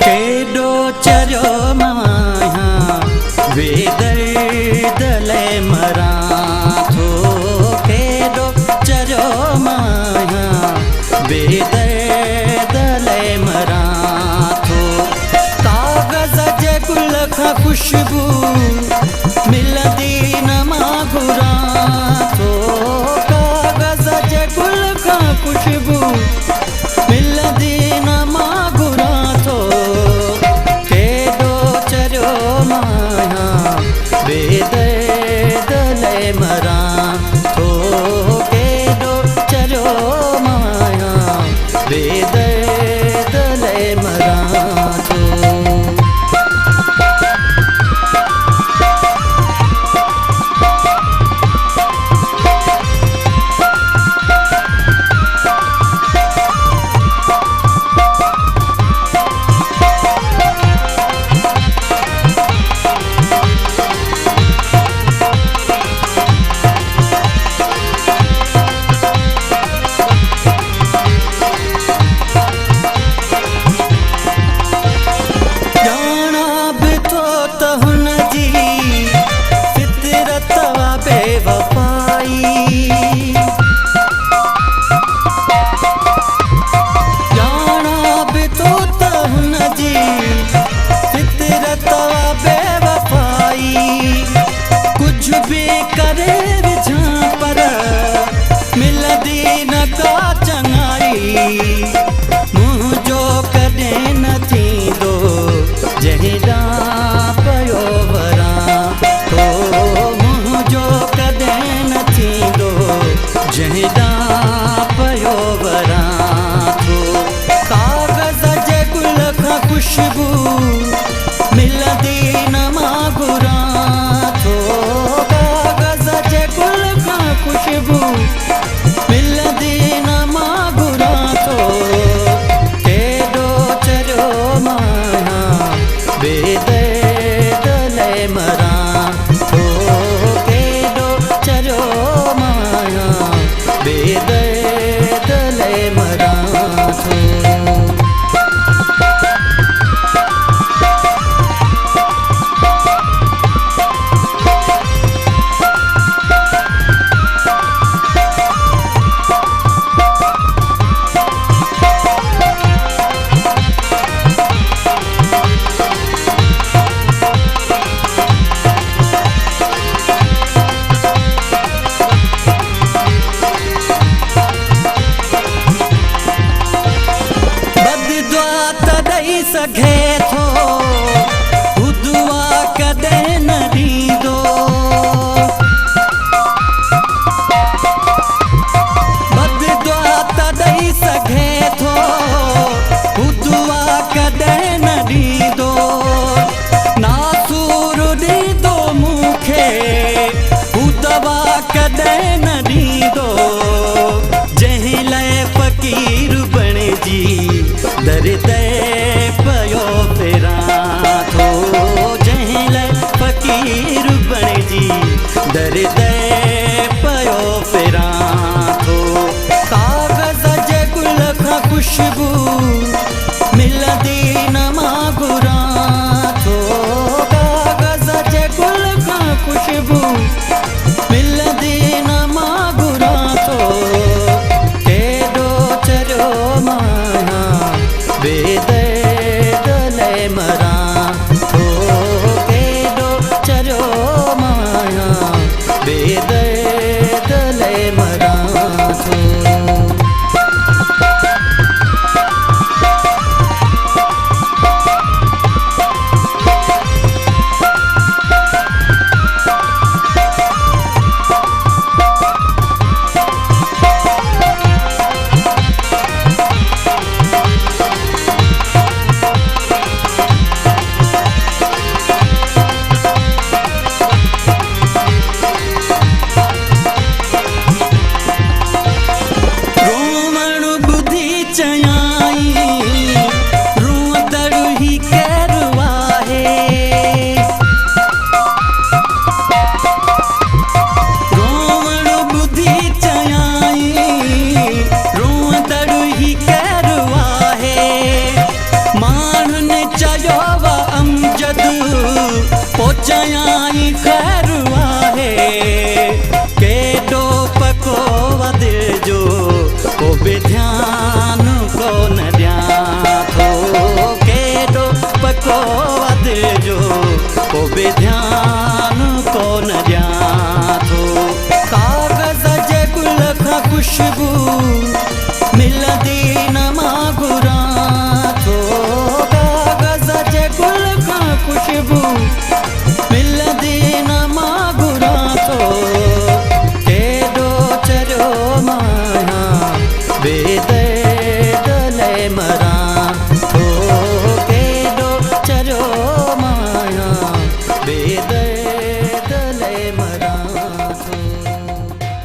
केडो चरियो माया बेदर्दले मरा थो केडो चरियो माया बेदर्दले मरा थो कागज़ जे गुल खां खुशबू मिलंदी न मां घुरां थो कागज़ जे गुल खां खुशबू मिलंदी न मां घुरां थो केडो चरियो माया बेदर्दले मरा थो केडो चरियो माया बेदर्दले मरा थो। कुछ भी करे विझां पर मिलंदी न का चङाई मुंहिंजो कॾहिं न थींदो जहिड़ा कयो वरां थो मुंहिंजो कॾहिं न थींदो जहिड़ा पयो वरां थो कागज़ जे गुल खां खुशबू मिलंदी न मां घुरां थो कागज़ जे गुल खां खुशबू मिलंदी न मां घुरां थो केडो चरियो माया बेदर्दले मरा थो केडो चरियो माया बेदर्दले मरा थो। सघे थो दुआ कॾहिं न ॾींदो बददुआ त ॾेई सघे थो दुआ कॾहिं न ॾींदो नासूर ॾींदो मूंखे दवा कॾहिं न ॾींदो जंहिं लाइ फ़क़ीर बणिजी दर ते पयो फिर जिन चयो वा अमजद पोचयाई खैर आहे केॾो पको दिल जो को बि ध्यान कोन ॾियां थो केॾो पको दिल जो को बि ध्यान